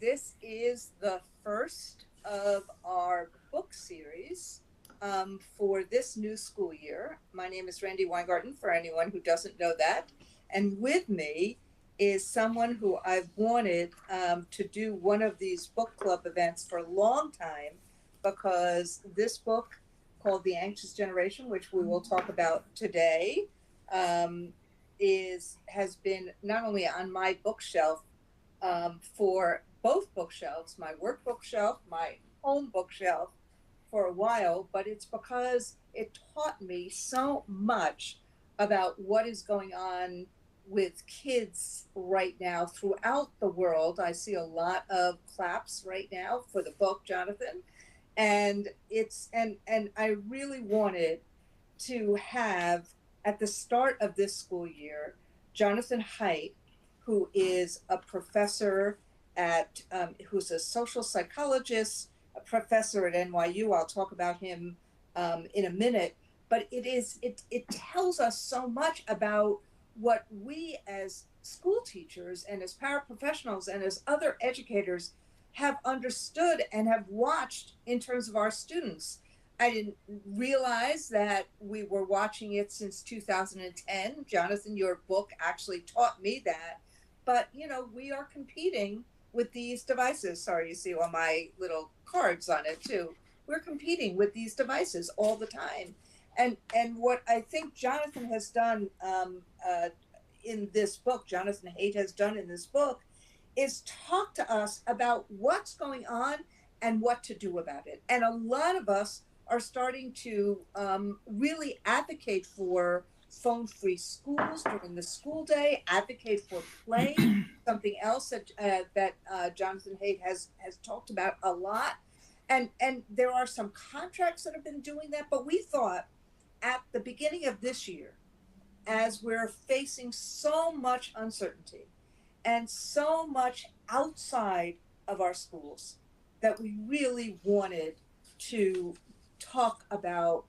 This is the first of our book series for this new school year. My name is Randi Weingarten, for anyone who doesn't know that. And with me is someone who I've wanted to do one of these book club events for a long time because this book called The Anxious Generation, which we will talk about today, um, has been not only on my bookshelf for both bookshelves, my work bookshelf, my home bookshelf, for a while, but it's because it taught me so much about what is going on with kids right now throughout the world. I see a lot of claps right now for the book, Jonathan, and I really wanted to have at the start of this school year Jonathan Haidt, who is a professor who's a social psychologist, a professor at NYU. I'll talk about him in a minute, but it tells us so much about what we as school teachers and as paraprofessionals and as other educators have understood and have watched in terms of our students. I didn't realize that we were watching it since 2010. Jonathan, your book actually taught me that. But, we are competing with these devices. Sorry, you see all my little cards on it too. We're competing with these devices all the time. And what I think Jonathan has done in this book, Jonathan Haidt has done in this book, is talk to us about what's going on and what to do about it. And a lot of us are starting to really advocate for phone-free schools during the school day, advocate for play, something else that Jonathan Haidt has talked about a lot. And there are some contracts that have been doing that, but we thought at the beginning of this year, as we're facing so much uncertainty and so much outside of our schools, that we really wanted to talk about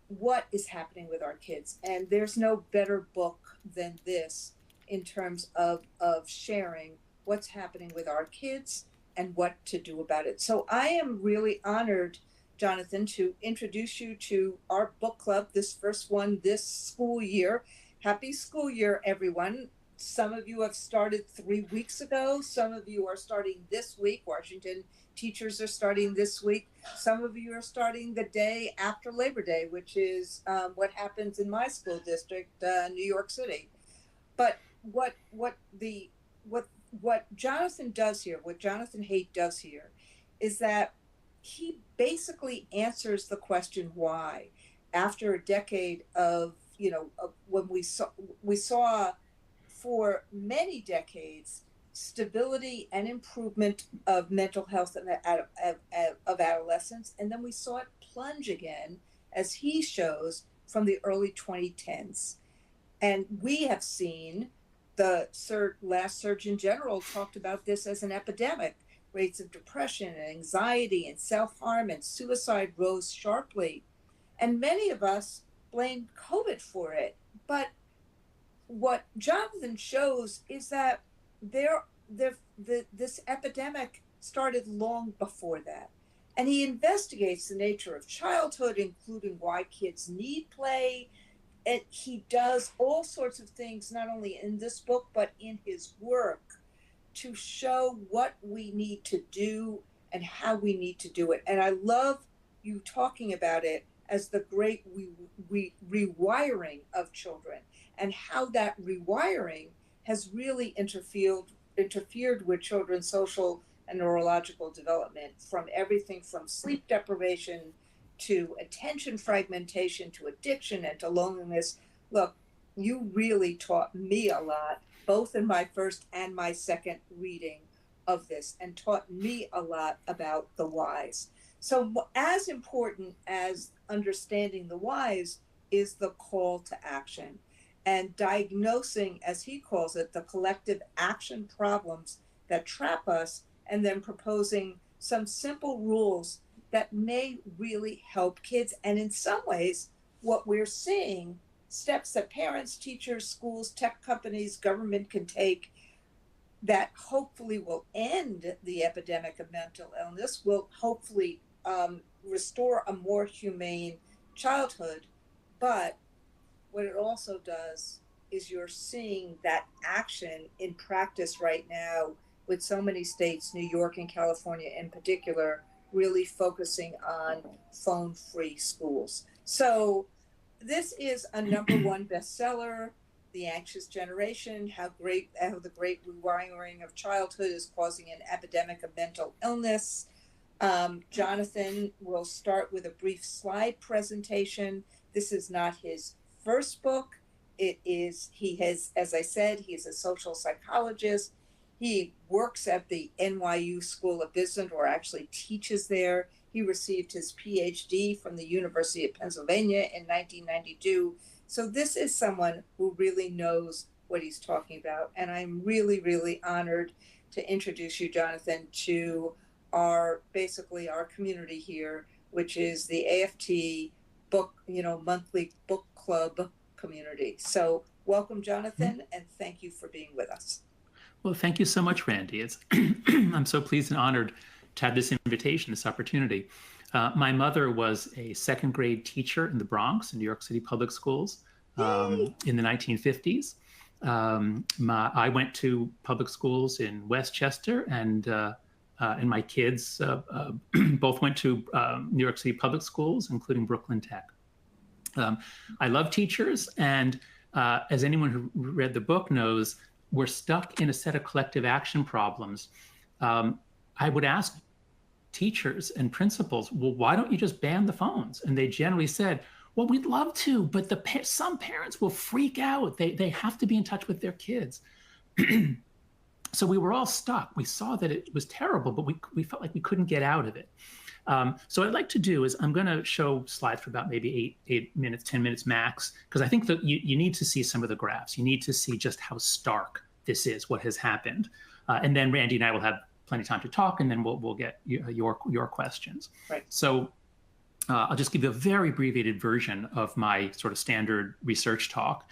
what is happening with our kids. And there's no better book than this in terms of sharing what's happening with our kids and what to do about it. So I am really honored, Jonathan, to introduce you to our book club, this first one this school year. Happy school year, everyone. Some of you have started 3 weeks ago. Some of you are starting this week. Washington teachers are starting this week. Some of you are starting the day after Labor Day, which is what happens in my school district, New York City. But what Jonathan does here, what Jonathan Haidt does here, is that he basically answers the question why. After a decade of when we saw for many decades stability and improvement of mental health of adolescents, and then we saw it plunge again, as he shows, from the early 2010s. And we have seen the last Surgeon General talked about this as an epidemic. Rates of depression and anxiety and self-harm and suicide rose sharply. And many of us blame COVID for it. But what Jonathan shows is that this epidemic started long before that. And he investigates the nature of childhood, including why kids need play. And he does all sorts of things, not only in this book, but in his work, to show what we need to do and how we need to do it. And I love you talking about it as the great rewiring of children, and how that rewiring has really interfered with children's social and neurological development, from everything from sleep deprivation to attention fragmentation to addiction and to loneliness. Look, you really taught me a lot, both in my first and my second reading of this, and taught me a lot about the whys. So, as important as understanding the whys is the call to action and diagnosing, as he calls it, the collective action problems that trap us, and then proposing some simple rules that may really help kids. And in some ways, what we're seeing, steps that parents, teachers, schools, tech companies, government can take that hopefully will end the epidemic of mental illness, will hopefully restore a more humane childhood. But what it also does is you're seeing that action in practice right now with so many states, New York and California in particular, really focusing on phone-free schools. So this is a #1 bestseller. The Anxious Generation: how the great rewiring of childhood is causing an epidemic of mental illness. Jonathan will start with a brief slide presentation. This is not his first book. He has, as I said, he's a social psychologist. He works at the NYU School of Business, or actually teaches there. He received his PhD from the University of Pennsylvania in 1992. So this is someone who really knows what he's talking about. And I'm really, really honored to introduce you, Jonathan, to basically our community here, which is the AFT monthly book club community. So welcome, Jonathan, and thank you for being with us. Well, thank you so much, Randi. I'm so pleased and honored to have this invitation, this opportunity. My mother was a second grade teacher in the Bronx, in New York City public schools, in the 1950s. I went to public schools in Westchester, and my kids both went to New York City public schools, including Brooklyn Tech. I love teachers, and as anyone who read the book knows, we're stuck in a set of collective action problems. I would ask teachers and principals, well, why don't you just ban the phones? And they generally said, well, we'd love to, but some parents will freak out. They have to be in touch with their kids. So we were all stuck. We saw that it was terrible, but we felt like we couldn't get out of it. So what I'd like to do is I'm going to show slides for about maybe 8 minutes, 10 minutes max, because I think that you need to see some of the graphs. You need to see just how stark this is, what has happened. And then Randi and I will have plenty of time to talk, and then we'll get your questions. Right. So I'll just give you a very abbreviated version of my sort of standard research talk.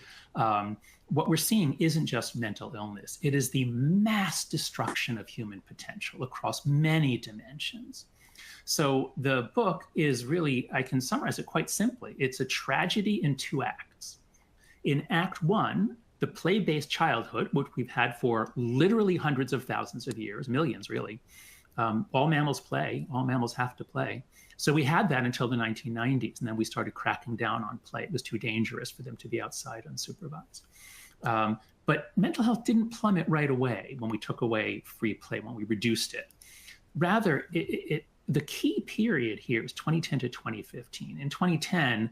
What we're seeing isn't just mental illness. It is the mass destruction of human potential across many dimensions. So the book is really, I can summarize it quite simply. It's a tragedy in 2 acts. In Act 1, the play-based childhood, which we've had for literally hundreds of thousands of years, millions really, all mammals play, all mammals have to play. So we had that until the 1990s, and then we started cracking down on play. It was too dangerous for them to be outside unsupervised. But mental health didn't plummet right away when we took away free play, when we reduced it. Rather, the key period here is 2010 to 2015. In 2010,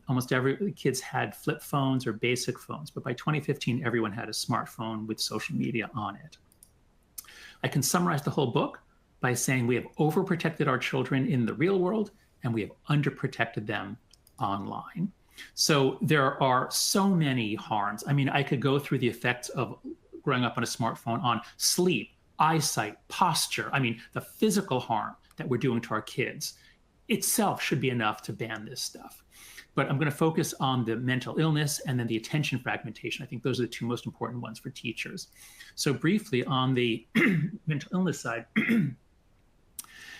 almost every kids had flip phones or basic phones, but by 2015, everyone had a smartphone with social media on it. I can summarize the whole book by saying we have overprotected our children in the real world, and we have underprotected them online. So there are so many harms. I mean, I could go through the effects of growing up on a smartphone on sleep, eyesight, posture. I mean, the physical harm that we're doing to our kids itself should be enough to ban this stuff. But I'm going to focus on the mental illness and then the attention fragmentation. I think those are the 2 most important ones for teachers. So briefly on the mental illness side,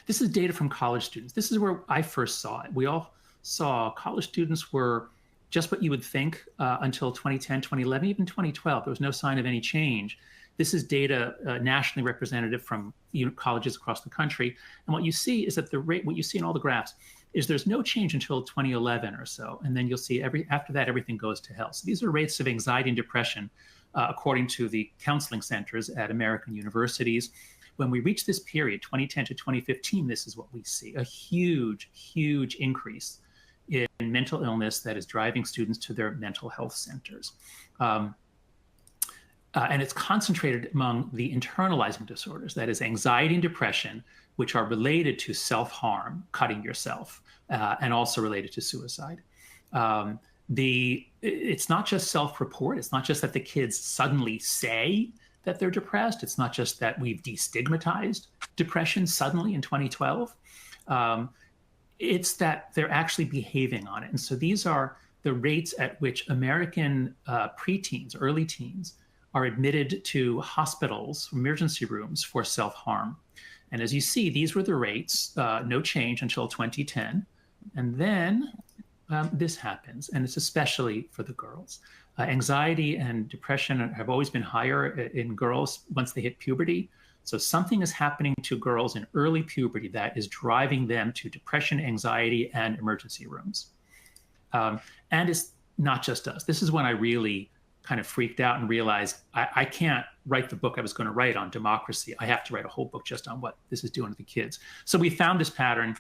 this is data from college students. This is where I first saw it. We all saw college students were just what you would think until 2010, 2011, even 2012. There was no sign of any change. This is data nationally representative from colleges across the country. And what you see is that the rate, what you see in all the graphs, is there's no change until 2011 or so. And then you'll see after that, everything goes to hell. So these are rates of anxiety and depression, according to the counseling centers at American universities. When we reach this period, 2010 to 2015, this is what we see, a huge, huge increase in mental illness that is driving students to their mental health centers. And it's concentrated among the internalizing disorders, that is anxiety and depression, which are related to self-harm, cutting yourself, and also related to suicide. It's not just self-report. It's not just that the kids suddenly say that they're depressed. It's not just that we've destigmatized depression suddenly in 2012. It's that they're actually behaving on it. And so these are the rates at which American preteens, early teens, are admitted to hospitals, emergency rooms for self-harm. And as you see, these were the rates, no change until 2010. And then this happens, and it's especially for the girls. Anxiety and depression have always been higher in girls once they hit puberty. So something is happening to girls in early puberty that is driving them to depression, anxiety, and emergency rooms. And it's not just us. This is when I really kind of freaked out and realized I can't write the book I was going to write on democracy. I have to write a whole book just on what this is doing to the kids. So we found this pattern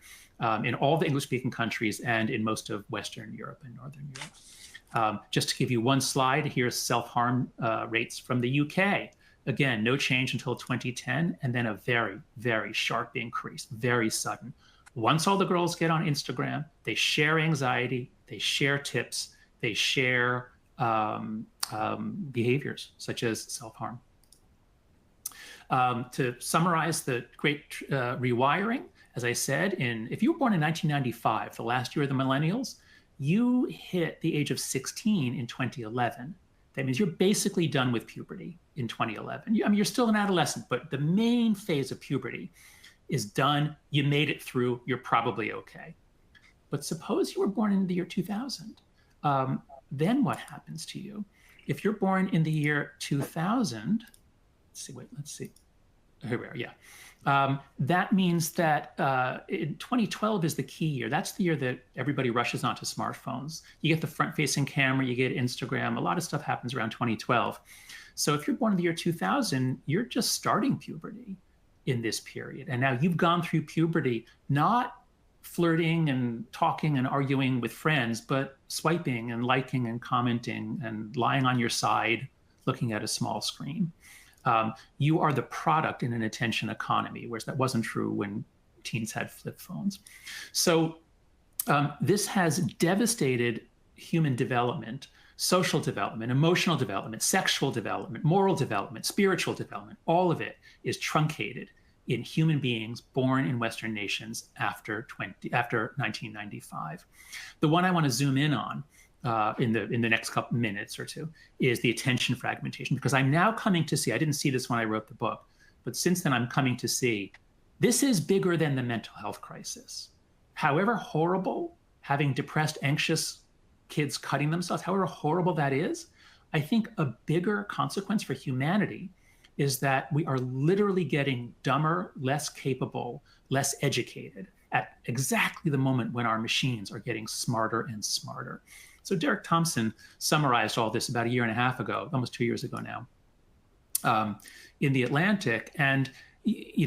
in all the English-speaking countries and in most of Western Europe and Northern Europe. Just to give you one slide, here's self-harm rates from the UK. Again, no change until 2010, and then a very, very sharp increase, very sudden. Once all the girls get on Instagram, they share anxiety, they share tips, they share behaviors such as self-harm. To summarize the great rewiring, as I said, if you were born in 1995, the last year of the millennials, you hit the age of 16 in 2011. That means you're basically done with puberty in 2011. I mean, you're still an adolescent, but the main phase of puberty is done. You made it through. You're probably okay. But suppose you were born in the year 2000. Then what happens to you? If you're born in the year 2000, let's see. Here we are, yeah. That means that in 2012 is the key year. That's the year that everybody rushes onto smartphones. You get the front-facing camera, you get Instagram. A lot of stuff happens around 2012. So if you're born in the year 2000, you're just starting puberty in this period. And now you've gone through puberty, not flirting and talking and arguing with friends, but swiping and liking and commenting and lying on your side, looking at a small screen. You are the product in an attention economy, whereas that wasn't true when teens had flip phones. So this has devastated human development, social development, emotional development, sexual development, moral development, spiritual development. All of it is truncated in human beings born in Western nations after 1995. The one I want to zoom in on in the next couple minutes or two is the attention fragmentation, because I'm now coming to see, I didn't see this when I wrote the book, but since then I'm coming to see this is bigger than the mental health crisis. However horrible having depressed, anxious kids cutting themselves, however horrible that is, I think a bigger consequence for humanity is that we are literally getting dumber, less capable, less educated at exactly the moment when our machines are getting smarter and smarter. So Derek Thompson summarized all this about a year and a half ago, almost 2 years ago now, in The Atlantic. And,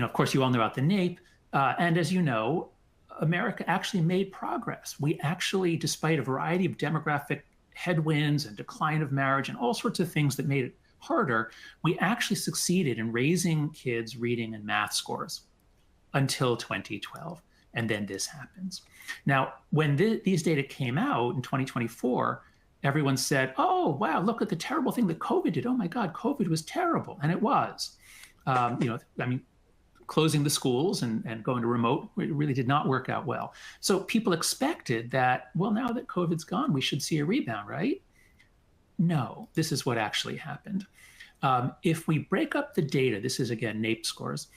of course, you all know about the NAEP. And as you know, America actually made progress. We actually, despite a variety of demographic headwinds and decline of marriage and all sorts of things that made it harder, we actually succeeded in raising kids' reading and math scores until 2012. And then this happens. Now, when these data came out in 2024, everyone said, oh, wow, look at the terrible thing that COVID did. Oh, my God, COVID was terrible. And it was. Closing the schools and going to remote, it really did not work out well. So people expected that, well, now that COVID's gone, we should see a rebound, right? No, this is what actually happened. If we break up the data, this is, again, NAEP scores.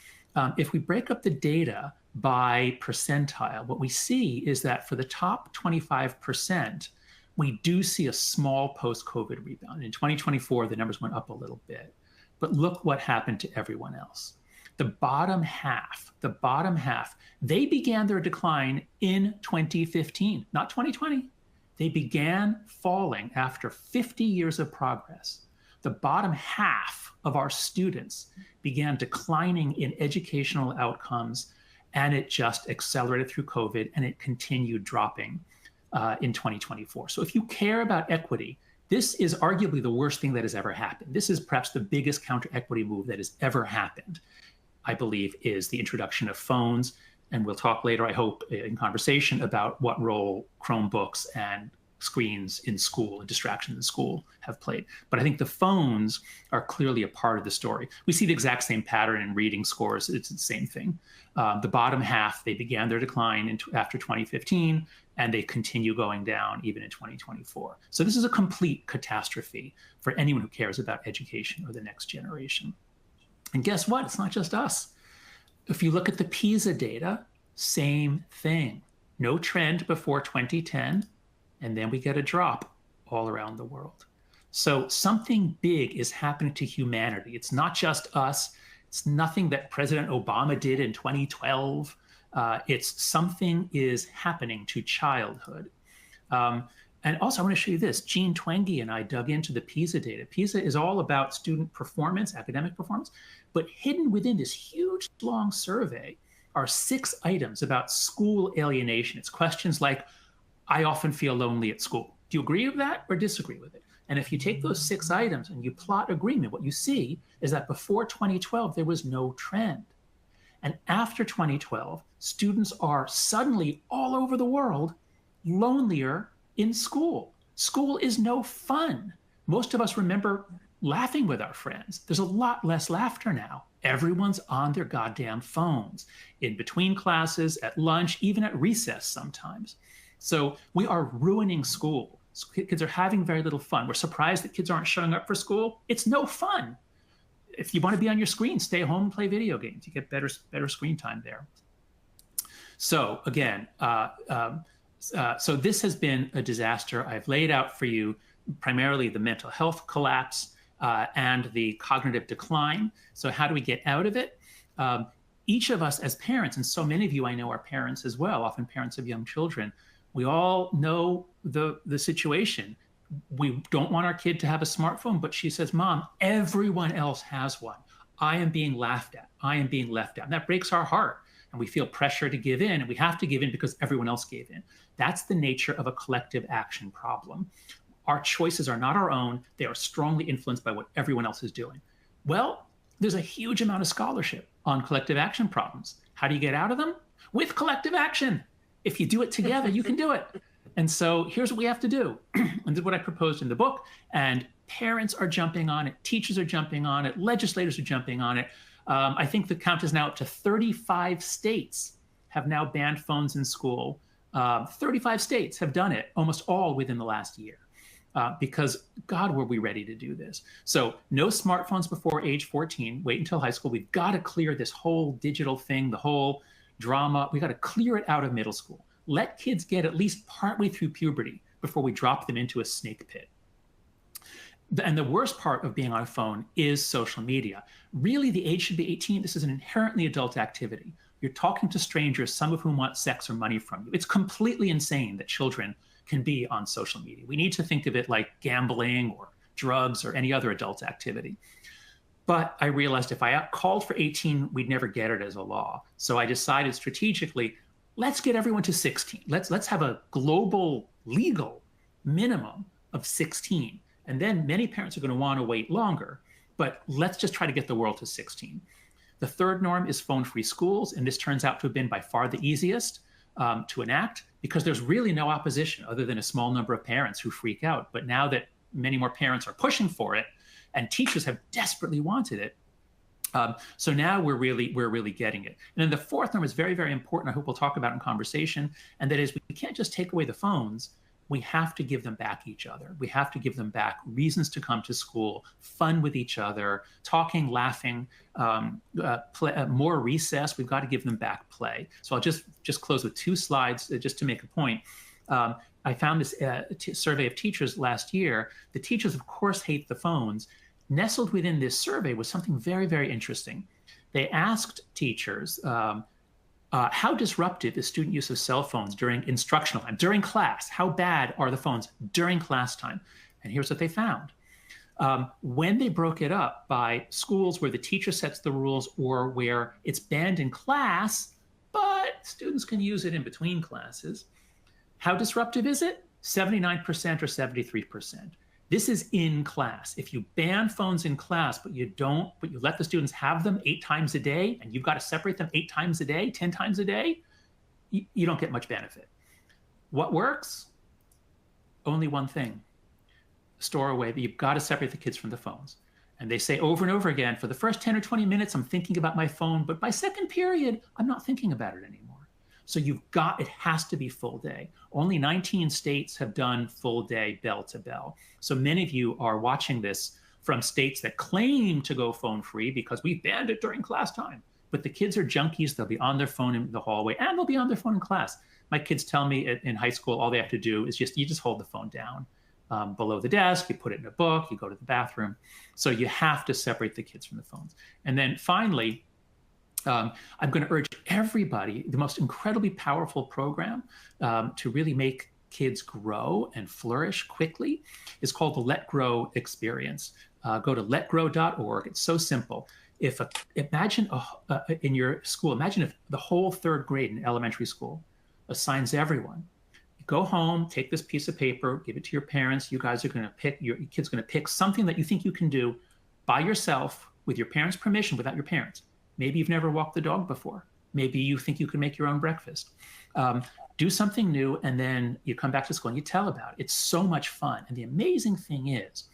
If we break up the data by percentile, what we see is that for the top 25%, we do see a small post-COVID rebound. In 2024, the numbers went up a little bit. But look what happened to everyone else. The bottom half, they began their decline in 2015, not 2020. They began falling after 50 years of progress. The bottom half of our students began declining in educational outcomes, and it just accelerated through COVID, and it continued dropping in 2024. So if you care about equity, this is arguably the worst thing that has ever happened. This is perhaps the biggest counter-equity move that has ever happened, I believe, is the introduction of phones. And we'll talk later, I hope, in conversation about what role Chromebooks and screens in school and distractions in school have played. But I think the phones are clearly a part of the story. We see the exact same pattern in reading scores. It's the same thing. The bottom half, they began their decline after 2015, and they continue going down even in 2024. So this is a complete catastrophe for anyone who cares about education or the next generation. And guess what? It's not just us. If you look at the PISA data, same thing. No trend before 2010, and then we get a drop all around the world. So something big is happening to humanity. It's not just us. It's nothing that President Obama did in 2012. It's something is happening to childhood. And also, I want to show you this. Jean Twenge and I dug into the PISA data. PISA is all about student performance, academic performance, but hidden within this huge, long survey are 6 items about school alienation. It's questions like, I often feel lonely at school. Do you agree with that or disagree with it? And if you take those 6 items and you plot agreement, what you see is that before 2012, there was no trend. And after 2012, students are suddenly all over the world lonelier in school. School is no fun. Most of us remember laughing with our friends. There's a lot less laughter now. Everyone's on their goddamn phones, in between classes, at lunch, even at recess sometimes. So we are ruining school. Kids are having very little fun. We're surprised that kids aren't showing up for school. It's no fun. If you want to be on your screen, stay home and play video games. You get better screen time there. So again, so this has been a disaster. I've laid out for you primarily the mental health collapse and the cognitive decline. So how do we get out of it? Each of us as parents, and so many of you I know are parents as well, often parents of young children, we all know the situation. We don't want our kid to have a smartphone, but she says, Mom, everyone else has one. I am being laughed at. I am being left out. And that breaks our heart. And we feel pressure to give in, and we have to give in because everyone else gave in. That's the nature of a collective action problem. Our choices are not our own. They are strongly influenced by what everyone else is doing. Well, there's a huge amount of scholarship on collective action problems. How do you get out of them? With collective action. If you do it together, you can do it. And so here's what we have to do. And this is what I proposed in the book. And parents are jumping on it. Teachers are jumping on it. Legislators are jumping on it. I think the count is now up to 35 states have now banned phones in school. 35 states have done it, almost all within the last year. Because, God, were we ready to do this. So no smartphones before age 14. Wait until high school. We've got to clear this whole digital thing, the whole drama. We've got to clear it out of middle school. Let kids get at least partway through puberty before we drop them into a snake pit. And the worst part of being on a phone is social media. Really, the age should be 18. This is an inherently adult activity. You're talking to strangers, some of whom want sex or money from you. It's completely insane that children can be on social media. We need to think of it like gambling or drugs or any other adult activity. But I realized if I called for 18, we'd never get it as a law. So I decided strategically, let's get everyone to 16. Let's have a global legal minimum of 16. And then many parents are going to want to wait longer. But let's just try to get the world to 16. The third norm is phone-free schools. And this turns out to have been by far the easiest to enact because there's really no opposition other than a small number of parents who freak out. But now that many more parents are pushing for it and teachers have desperately wanted it, so now we're really getting it. And then the fourth norm is very, very important. I hope we'll talk about in conversation. And that is we can't just take away the phones. We have to give them back each other. We have to give them back reasons to come to school, fun with each other, talking, laughing, more recess. We've got to give them back play. So I'll just close with 2 slides just to make a point. I found this survey of teachers last year. The teachers, of course, hate the phones. Nestled within this survey was something very, very interesting. They asked teachers, how disruptive is student use of cell phones during instructional time, during class? How bad are the phones during class time? And here's what they found. When they broke it up by schools where the teacher sets the rules or where it's banned in class, but students can use it in between classes, how disruptive is it? 79% or 73%. This is in class. If you ban phones in class, but you let the students have them 8 times a day, and you've got to separate them 8 times a day, 10 times a day, you don't get much benefit. What works? only one thing: store away. You've got to separate the kids from the phones. And they say over and over again, for the first 10 or 20 minutes, I'm thinking about my phone, but by second period, I'm not thinking about it anymore. So it has to be full day. Only 19 states have done full day bell to bell. So many of you are watching this from states that claim to go phone free because we banned it during class time. But the kids are junkies. They'll be on their phone in the hallway and they'll be on their phone in class. My kids tell me in high school, all they have to do is you just hold the phone down below the desk, you put it in a book, you go to the bathroom. So you have to separate the kids from the phones. And then finally, I'm going to urge everybody, the most incredibly powerful program to really make kids grow and flourish quickly is called the Let Grow Experience. Go to letgrow.org. It's so simple. Imagine in your school, imagine if the whole third grade in elementary school assigns everyone. Go home, take this piece of paper, give it to your parents. You guys are going to pick, your kid's going to pick something that you think you can do by yourself with your parents' permission, without your parents. Maybe you've never walked the dog before. Maybe you think you can make your own breakfast. Do something new, and then you come back to school and you tell about it. It's so much fun. And the amazing thing is,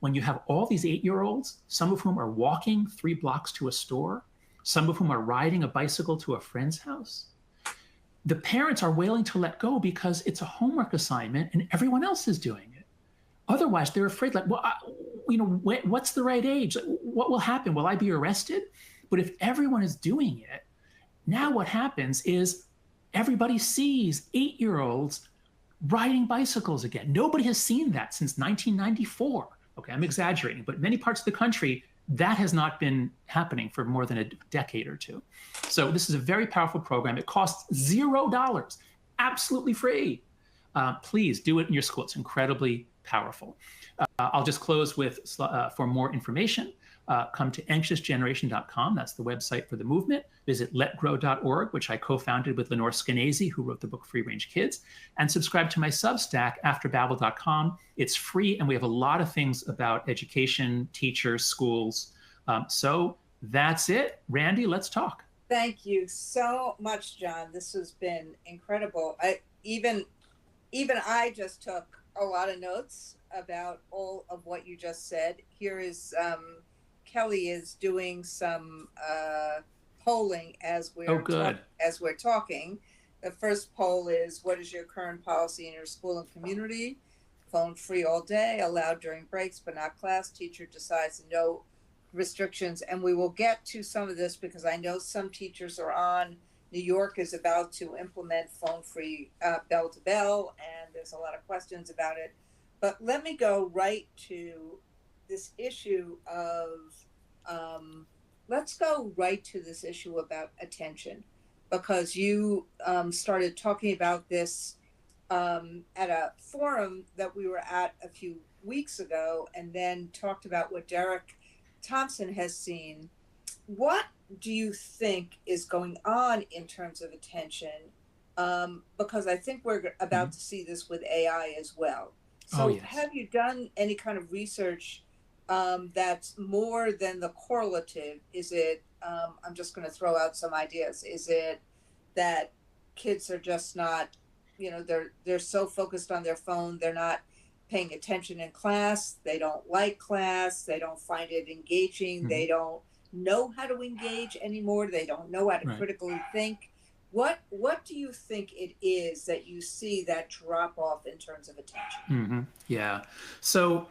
when you have all these 8-year-olds, some of whom are walking 3 blocks to a store, some of whom are riding a bicycle to a friend's house, the parents are willing to let go because it's a homework assignment and everyone else is doing it. Otherwise, they're afraid, like, well, what's the right age? Like, what will happen? Will I be arrested? But if everyone is doing it, now what happens is everybody sees 8-year-olds riding bicycles again. Nobody has seen that since 1994. Okay, I'm exaggerating, but many parts of the country, that has not been happening for more than a decade or two. So this is a very powerful program. It costs $0, absolutely free. Please do it in your school. It's incredibly powerful. I'll just close with, for more information, come to anxiousgeneration.com. That's the website for the movement. Visit letgrow.org, which I co-founded with Lenore Skenazy, who wrote the book Free Range Kids, and subscribe to my Substack, afterbabel.com. It's free, and we have a lot of things about education, teachers, schools. So that's it. Randi, let's talk. Thank you so much, John. This has been incredible. Even I just took a lot of notes about all of what you just said. Here is Kelly is doing some polling as we're talking. The first poll is, what is your current policy in your school and community? Phone free all day, allowed during breaks, but not class. Teacher decides no restrictions. And we will get to some of this because I know some teachers are on. New York is about to implement phone free bell to bell, and there's a lot of questions about it. But let me go right to this issue of, let's go right to this issue about attention, because you started talking about this at a forum that we were at a few weeks ago, and then talked about what Derek Thompson has seen. What do you think is going on in terms of attention? Because I think we're about to see this with AI as well. So have you done any kind of research that's more than the correlative? Is it, I'm just going to throw out some ideas. Is it that kids are just not, they're so focused on their phone, they're not paying attention in class, they don't like class, they don't find it engaging, they don't know how to engage anymore, they don't know how to critically think? What do you think it is that you see that drop off in terms of attention? Yeah. So,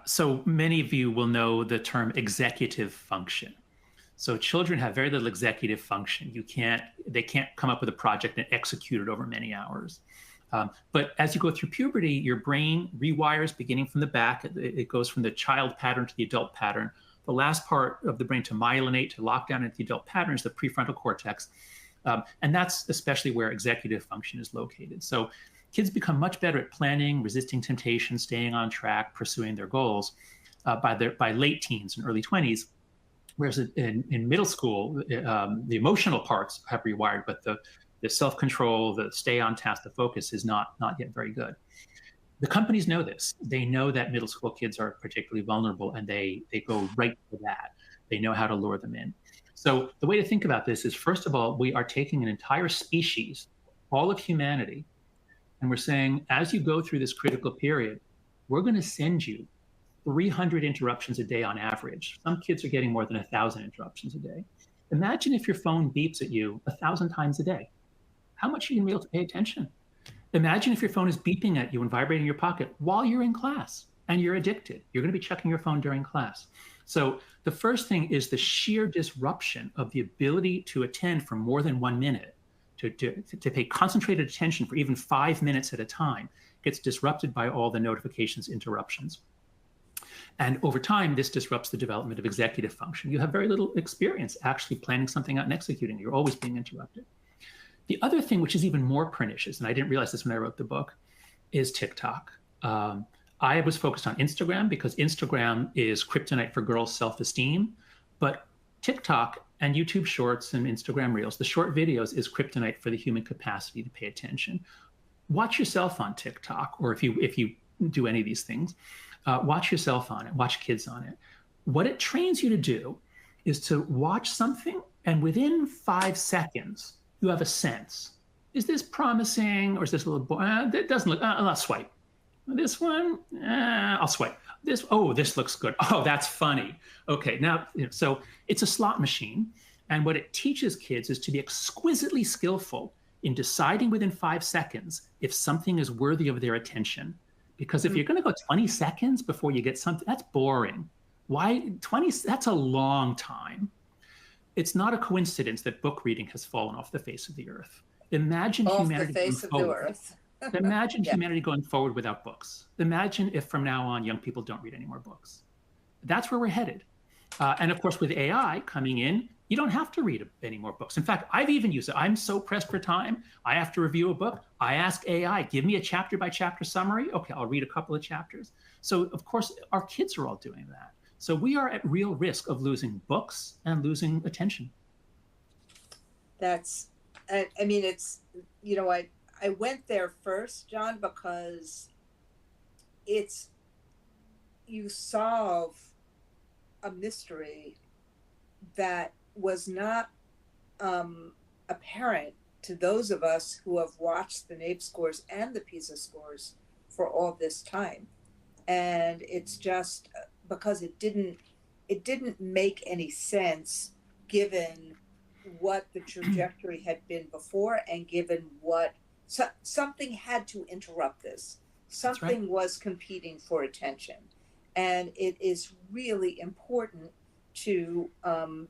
so many of you will know the term executive function. So children have very little executive function. They can't come up with a project and execute it over many hours. But as you go through puberty, your brain rewires beginning from the back. It goes from the child pattern to the adult pattern. The last part of the brain to myelinate, to lock down into the adult pattern, is the prefrontal cortex. And that's especially where executive function is located. So kids become much better at planning, resisting temptation, staying on track, pursuing their goals by late teens and early 20s. Whereas in middle school, the emotional parts have rewired, but the self-control, the stay on task, the focus is not yet very good. The companies know this. They know that middle school kids are particularly vulnerable, and they go right for that. They know how to lure them in. So the way to think about this is, first of all, we are taking an entire species, all of humanity, And we're saying, as you go through this critical period, we're going to send you 300 interruptions a day on average. Some kids are getting more than 1,000 interruptions a day. Imagine if your phone beeps at you 1,000 times a day. How much are you going to be able to pay attention? Imagine if your phone is beeping at you and vibrating in your pocket while you're in class and you're addicted. You're going to be checking your phone during class. So the first thing is the sheer disruption of the ability to attend for more than 1 minute, to pay concentrated attention for even 5 minutes at a time, gets disrupted by all the notifications, interruptions. And over time, this disrupts the development of executive function. You have very little experience actually planning something out and executing. You're always being interrupted. The other thing, which is even more pernicious, and I didn't realize this when I wrote the book, is TikTok. I was focused on Instagram because Instagram is kryptonite for girls' self-esteem, but TikTok and YouTube Shorts and Instagram Reels, the short videos, is kryptonite for the human capacity to pay attention. Watch yourself on TikTok, or if you do any of these things, watch yourself on it, watch kids on it. What it trains you to do is to watch something, and within 5 seconds, you have a sense. Is this promising, or is this a little boring? It doesn't look, I'll swipe. This one, I'll swipe. This looks good. Oh, that's funny. Okay, now, so it's a slot machine. And what it teaches kids is to be exquisitely skillful in deciding within 5 seconds if something is worthy of their attention. Because if you're going to go 20 seconds before you get something, that's boring. Why 20? That's a long time. It's not a coincidence that book reading has fallen off the face of the earth. Imagine humanity going forward. Imagine humanity going forward without books. Imagine if from now on young people don't read any more books. That's where we're headed. And of course, with AI coming in, you don't have to read any more books. In fact, I've even used it. I'm so pressed for time. I have to review a book. I ask AI, give me a chapter by chapter summary. Okay, I'll read a couple of chapters. So of course, our kids are all doing that. So we are at real risk of losing books and losing attention. That's, I mean, it's, I went there first, John, because you solve a mystery that was not apparent to those of us who have watched the NAEP scores and the PISA scores for all this time. And it's just because it didn't make any sense given what the trajectory had been before, and given what something had to interrupt this. Something was competing for attention. And it is really important to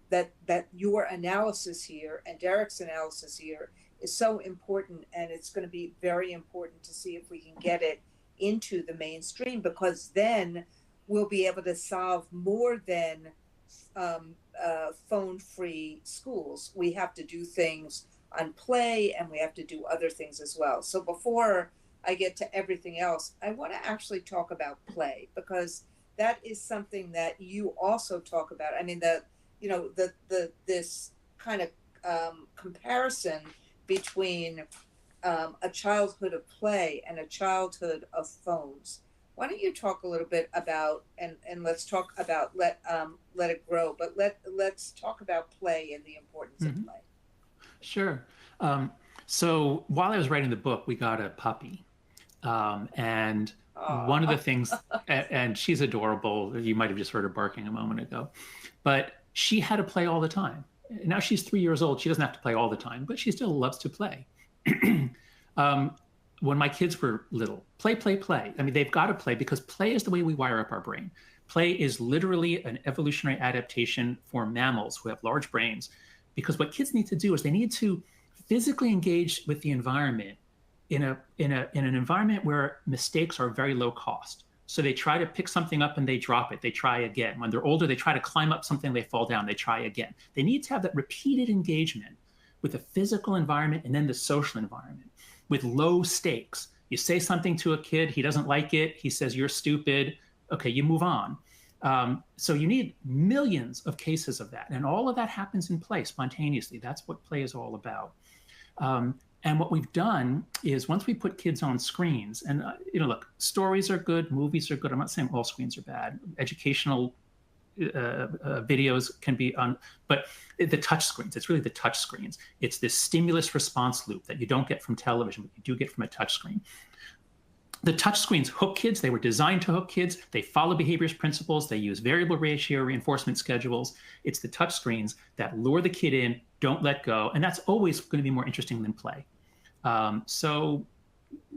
that your analysis here and Derek's analysis here is so important, and it's going to be very important to see if we can get it into the mainstream, because then we'll be able to solve more than phone-free schools. We have to do things on play, and we have to do other things as well. So before I get to everything else, I want to actually talk about play, because that is something that you also talk about. I mean, this kind of comparison between a childhood of play and a childhood of phones. Why don't you talk a little bit about, and let's talk about let it grow, but let's talk about play and the importance of play. Sure. So while I was writing the book, we got a puppy, and one of the things, and she's adorable. You might have just heard her barking a moment ago, but she had to play all the time. Now she's 3 years old. She doesn't have to play all the time, but she still loves to play. When my kids were little, play. I mean, they've got to play, because play is the way we wire up our brain. Play is literally an evolutionary adaptation for mammals who have large brains, because what kids need to do is they need to physically engage with the environment in an environment where mistakes are very low cost. So they try to pick something up and they drop it. They try again. When they're older, they try to climb up something, they fall down, they try again. They need to have that repeated engagement with the physical environment and then the social environment with low stakes. You say something to a kid, he doesn't like it, he says, you're stupid. Okay, you move on. So you need millions of cases of that. And all of that happens in play spontaneously. That's what play is all about. And what we've done is, once we put kids on screens, and look, stories are good, movies are good. I'm not saying all screens are bad. Educational videos can be on, but the touch screens, it's really the touch screens. It's this stimulus response loop that you don't get from television, but you do get from a touch screen. The touch screens hook kids. They were designed to hook kids. They follow behaviorist principles. They use variable ratio reinforcement schedules. It's the touch screens that lure the kid in, don't let go. And that's always going to be more interesting than play. So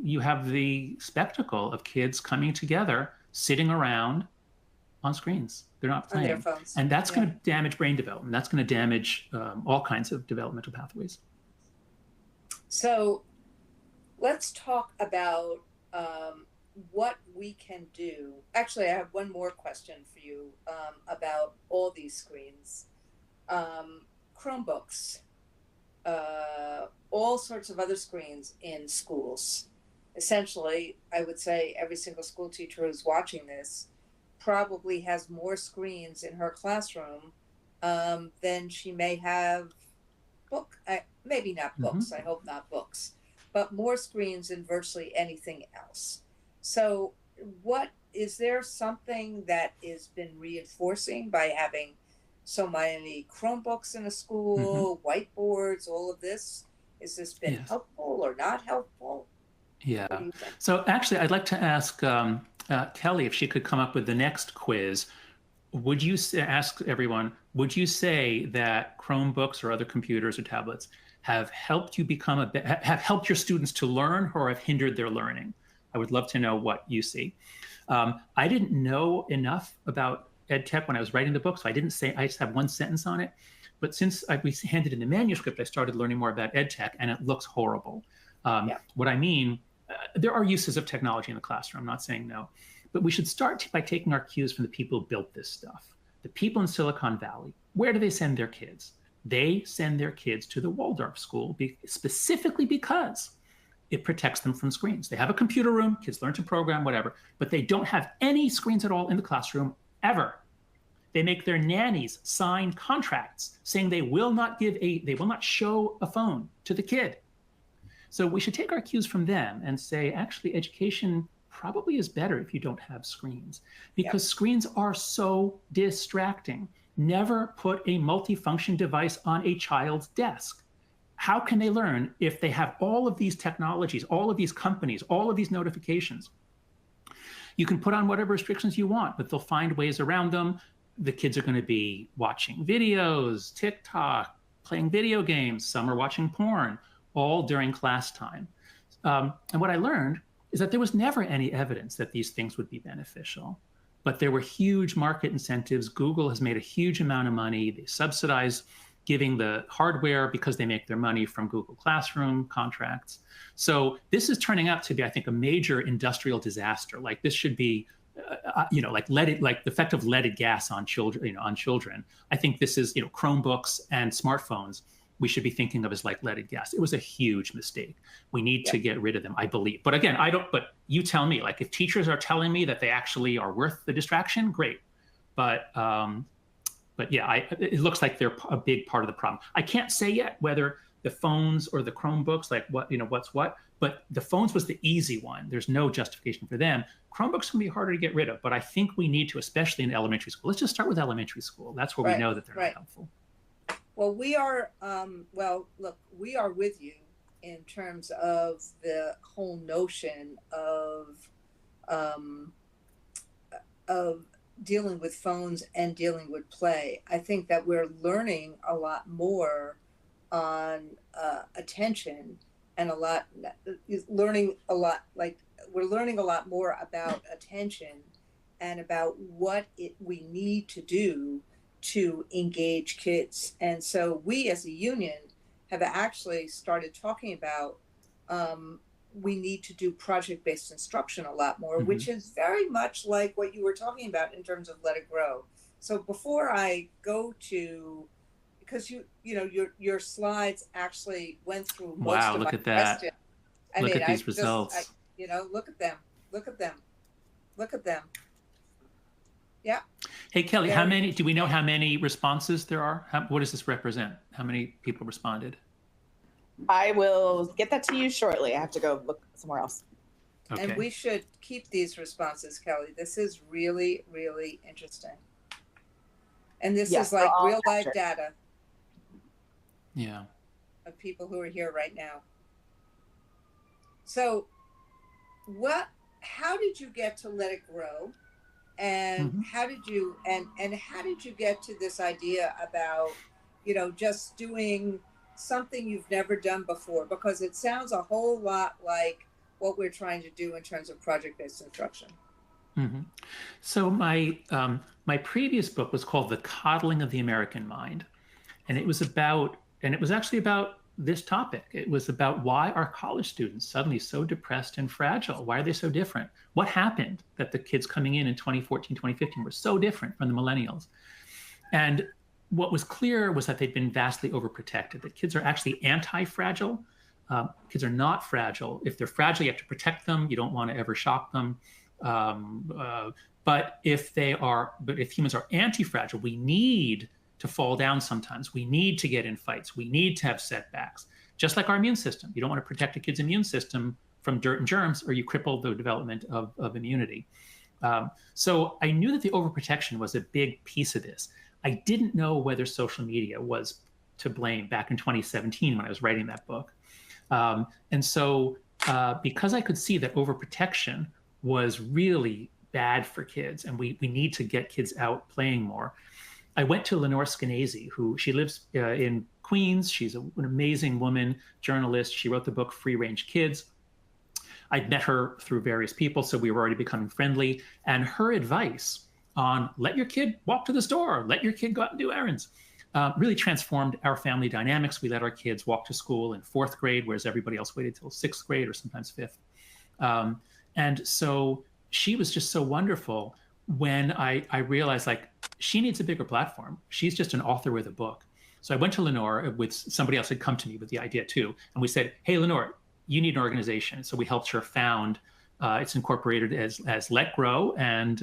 you have the spectacle of kids coming together, sitting around on screens. They're not playing. On their phones. And that's going to damage brain development. That's going to damage all kinds of developmental pathways. So let's talk about what we can do. Actually, I have one more question for you about all these screens. Chromebooks, all sorts of other screens in schools. Essentially, I would say every single school teacher who's watching this probably has more screens in her classroom than she may have maybe not books, I hope not books, but more screens than virtually anything else. So is there something that has been reinforcing by having so many Chromebooks in a school, whiteboards, all of this? Has this been helpful or not helpful? Yeah. So actually, I'd like to ask Kelly if she could come up with the next quiz. Would you ask everyone, would you say that Chromebooks or other computers or tablets have helped you have helped your students to learn or have hindered their learning? I would love to know what you see. I didn't know enough about EdTech when I was writing the book, so I just have one sentence on it. But since we handed in the manuscript, I started learning more about EdTech, and it looks horrible. What I mean, there are uses of technology in the classroom, I'm not saying no, but we should start by taking our cues from the people who built this stuff. The people in Silicon Valley, where do they send their kids? They send their kids to the Waldorf school specifically because it protects them from screens. They have a computer room, kids learn to program, whatever, but they don't have any screens at all in the classroom ever. They make their nannies sign contracts saying they will not show a phone to the kid. So we should take our cues from them and say, actually, education probably is better if you don't have screens, because screens are so distracting. Never put a multifunction device on a child's desk. How can they learn if they have all of these technologies, all of these companies, all of these notifications? You can put on whatever restrictions you want, but they'll find ways around them. The kids are going to be watching videos, TikTok, playing video games. Some are watching porn, all during class time. And what I learned is that there was never any evidence that these things would be beneficial, but there were huge market incentives. Google has made a huge amount of money. They subsidize giving the hardware because they make their money from Google Classroom contracts. So this is turning out to be, I think, a major industrial disaster. Like this should be, like the effect of leaded gas on children. I think this is, Chromebooks and smartphones we should be thinking of as like leaded gas. It was a huge mistake. We need to get rid of them, I believe. But again, but you tell me, like if teachers are telling me that they actually are worth the distraction, great. But yeah, it looks like they're a big part of the problem. I can't say yet whether the phones or the Chromebooks, like what's what, but the phones was the easy one. There's no justification for them. Chromebooks can be harder to get rid of, but I think we need to, especially in elementary school. Let's just start with elementary school. That's where we know that they're not helpful. Well, we are, look, we are with you in terms of the whole notion of dealing with phones and dealing with play. I think that we're learning a lot more on attention and we're learning a lot more about attention and about what we need to do to engage kids. And so we as a union have actually started talking about we need to do project-based instruction a lot more, which is very much like what you were talking about in terms of Let It Grow. So before I go to, because your slides actually went through most of my questions. Wow, look at that. Look at these results. Look at them. Look at them. Yeah. Hey, Kelly, do we know how many responses there are? What does this represent? How many people responded? I will get that to you shortly. I have to go look somewhere else. Okay. And we should keep these responses, Kelly. This is really, really interesting. And this Yes, is like they're all real life captured. data Yeah. of people who are here right now. So how did you get to Let It Grow? And how did you get to this idea about, just doing something you've never done before? Because it sounds a whole lot like what we're trying to do in terms of project-based instruction. So my previous book was called The Coddling of the American Mind. And it was actually about this topic. It was about why are college students suddenly so depressed and fragile? Why are they so different? What happened that the kids coming in 2014, 2015 were so different from the millennials? And what was clear was that they'd been vastly overprotected, that kids are actually anti-fragile. Kids are not fragile. If they're fragile, you have to protect them. You don't want to ever shock them. But if humans are anti-fragile, we need to fall down sometimes. We need to get in fights. We need to have setbacks, just like our immune system. You don't want to protect a kid's immune system from dirt and germs, or you cripple the development of immunity. So I knew that the overprotection was a big piece of this. I didn't know whether social media was to blame back in 2017 when I was writing that book. And so because I could see that overprotection was really bad for kids, and we need to get kids out playing more, I went to Lenore Skenazy, she lives in Queens. She's an amazing woman, journalist. She wrote the book Free Range Kids. I'd met her through various people, so we were already becoming friendly. And her advice on let your kid walk to the store, let your kid go out and do errands, really transformed our family dynamics. We let our kids walk to school in 4th grade, whereas everybody else waited till 6th grade or sometimes 5th. And so she was just so wonderful when I realized, like, she needs a bigger platform. She's just an author with a book. So I went to Lenore with somebody else had come to me with the idea too. And we said, hey, Lenore, you need an organization. So we helped her found, it's incorporated as Let Grow. And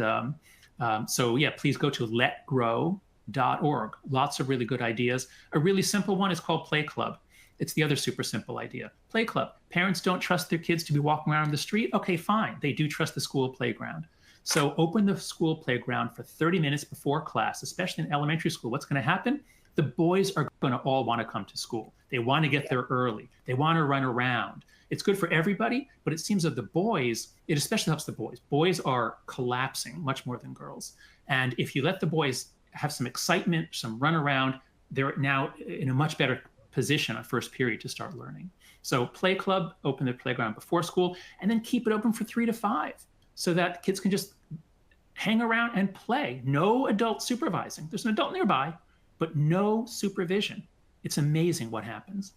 so yeah, please go to letgrow.org. Lots of really good ideas. A really simple one is called Play Club. It's the other super simple idea. Play Club. Parents don't trust their kids to be walking around the street. Okay, fine. They do trust the school playground. So open the school playground for 30 minutes before class, especially in elementary school. What's going to happen? The boys are going to all want to come to school. They want to get there early. They want to run around. It's good for everybody, but it seems that the boys, it especially helps the boys. Boys are collapsing much more than girls. And if you let the boys have some excitement, some run around, they're now in a much better position on first period to start learning. So Play Club, open the playground before school, and then keep it open for 3 to 5 so that kids can just hang around and play. No adult supervising. There's an adult nearby, but no supervision. It's amazing what happens.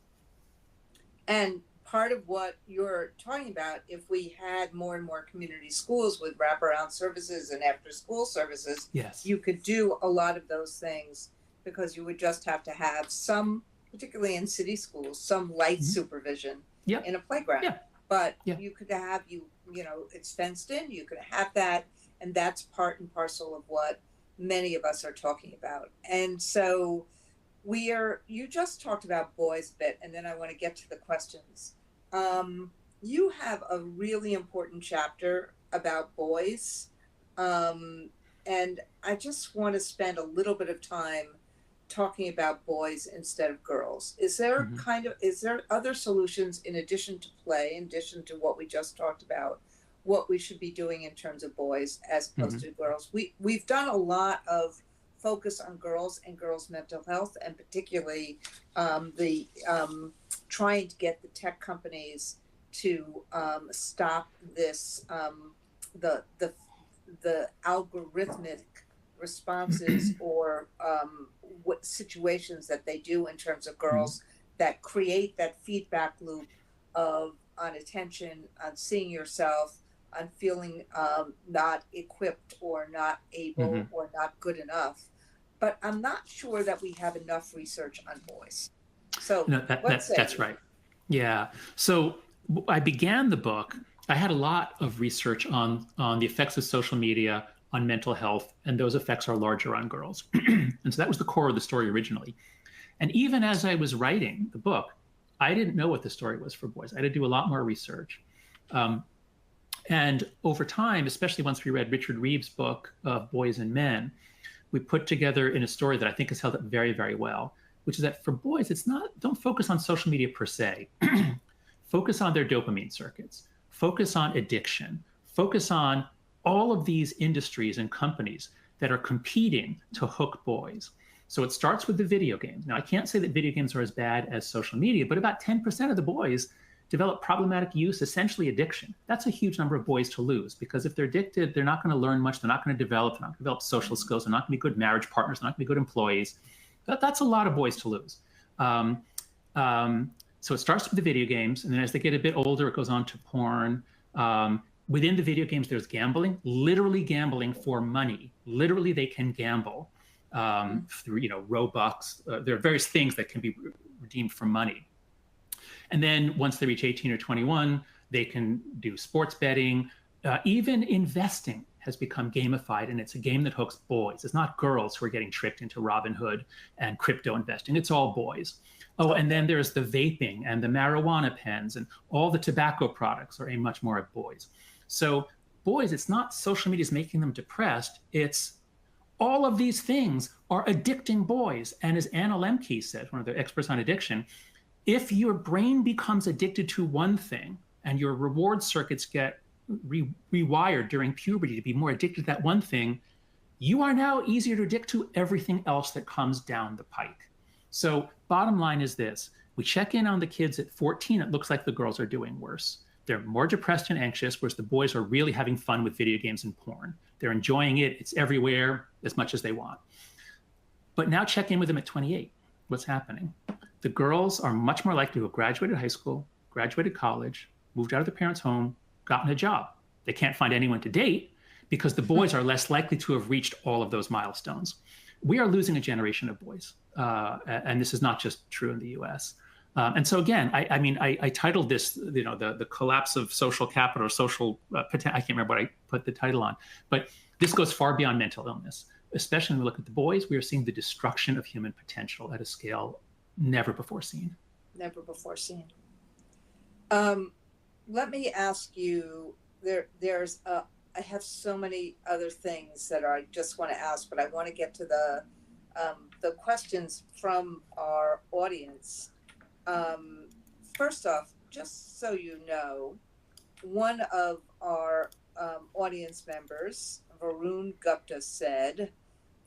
And part of what you're talking about, if we had more and more community schools with wraparound services and after school services, yes, you could do a lot of those things, because you would just have to have some, particularly in city schools, some light supervision in a playground. Yeah. But you could have, it's fenced in, you could have that, and that's part and parcel of what many of us are talking about. And so you just talked about boys a bit, and then I want to get to the questions. You have a really important chapter about boys, and I just want to spend a little bit of time talking about boys instead of girls. Is there other solutions in addition to play, in addition to what we just talked about, what we should be doing in terms of boys as opposed to girls? We've done a lot of focus on girls and girls' mental health, and particularly the trying to get the tech companies to stop this the algorithmic responses or what situations that they do in terms of girls that create that feedback loop of on attention, on seeing yourself, on feeling not equipped or not able or not good enough. But I'm not sure that we have enough research on boys. So that's right. Yeah. So I began the book. I had a lot of research on the effects of social media on mental health, and those effects are larger on girls. And so that was the core of the story originally. And even as I was writing the book, I didn't know what the story was for boys. I had to do a lot more research. And over time, especially once we read Richard Reeves' book, Boys and Men, we put together in a story that I think has held up very, very well, which is that for boys, it's not, don't focus on social media per se. Focus on their dopamine circuits, focus on addiction, focus on all of these industries and companies that are competing to hook boys. So it starts with the video games. Now, I can't say that video games are as bad as social media, but about 10% of the boys develop problematic use, essentially addiction. That's a huge number of boys to lose, because if they're addicted, they're not going to learn much. They're not going to develop. They're not going to develop social skills. They're not going to be good marriage partners. They're not going to be good employees. That's a lot of boys to lose. So it starts with the video games, and then as they get a bit older, it goes on to porn. Within the video games, there's gambling, literally gambling for money. Literally, they can gamble through, Robux. There are various things that can be redeemed for money. And then once they reach 18 or 21, they can do sports betting. Even investing has become gamified, and it's a game that hooks boys. It's not girls who are getting tricked into Robinhood and crypto investing. It's all boys. Oh, and then there's the vaping and the marijuana pens, and all the tobacco products are aimed much more at boys. So boys, it's not social media is making them depressed. It's all of these things are addicting boys. And as Anna Lemke said, one of the experts on addiction, if your brain becomes addicted to one thing and your reward circuits get rewired during puberty to be more addicted to that one thing, you are now easier to addict to everything else that comes down the pike. So bottom line is this: we check in on the kids at 14, it looks like the girls are doing worse. They're more depressed and anxious, whereas the boys are really having fun with video games and porn. They're enjoying it. It's everywhere as much as they want. But now check in with them at 28. What's happening? The girls are much more likely to have graduated high school, graduated college, moved out of their parents' home, gotten a job. They can't find anyone to date because the boys are less likely to have reached all of those milestones. We are losing a generation of boys. And this is not just true in the US. And so again, I titled this, the collapse of social capital or social, I can't remember what I put the title on, but this goes far beyond mental illness. Especially when we look at the boys, we are seeing the destruction of human potential at a scale never before seen. Never before seen. Let me ask you, I have so many other things that I just want to ask, but I want to get to the questions from our audience. First off, just so you know, one of our audience members, Varun Gupta, said,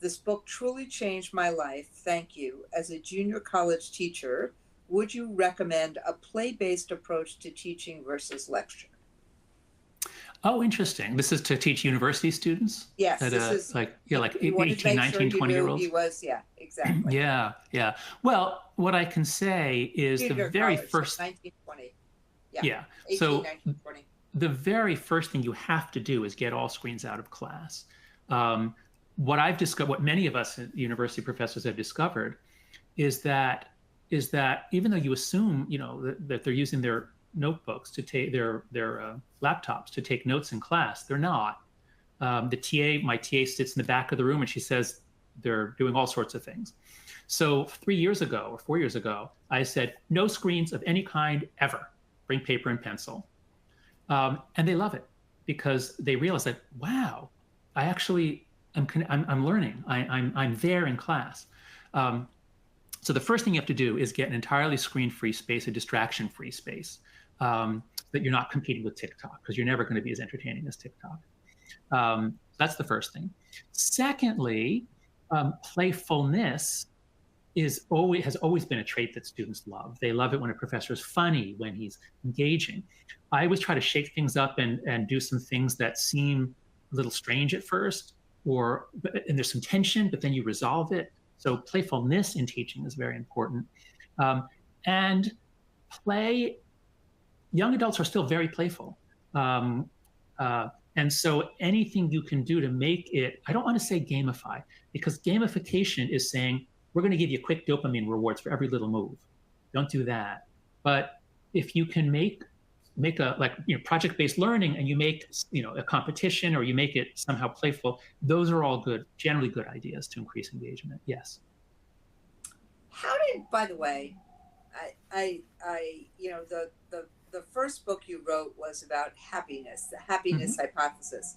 "This book truly changed my life. Thank you. As a junior college teacher, would you recommend a play-based approach to teaching versus lecture?" Oh, interesting. This is to teach university students? Yes, At, this is like 18, 19, 20-year-olds? He was, yeah, exactly. Yeah. Well, what I can say is Junior the very college, first... 1920. Yeah. 18, So 1920. the very first thing you have to do is get all screens out of class. What I've discovered, what many of us university professors have discovered, is that even though you assume, that they're using their notebooks to take their laptops to take notes in class, they're not. My TA sits in the back of the room and she says they're doing all sorts of things. So 3 years ago or 4 years ago, I said, no screens of any kind ever. Bring paper and pencil. And they love it because they realize that, wow, I actually I'm learning. I'm there in class. So the first thing you have to do is get an entirely screen-free space, a distraction-free space, that you're not competing with TikTok, because you're never going to be as entertaining as TikTok. That's the first thing. Secondly, playfulness has always been a trait that students love. They love it when a professor is funny, when he's engaging. I always try to shake things up and do some things that seem a little strange at first, and there's some tension, but then you resolve it. So playfulness in teaching is very important. And young adults are still very playful. And so anything you can do to make it, I don't want to say gamify, because gamification is saying, we're going to give you quick dopamine rewards for every little move. Don't do that. But if you can make a project-based learning, and you make a competition, or you make it somehow playful, those are all generally good ideas to increase engagement. Yes. By the way, the first book you wrote was about happiness, the happiness hypothesis.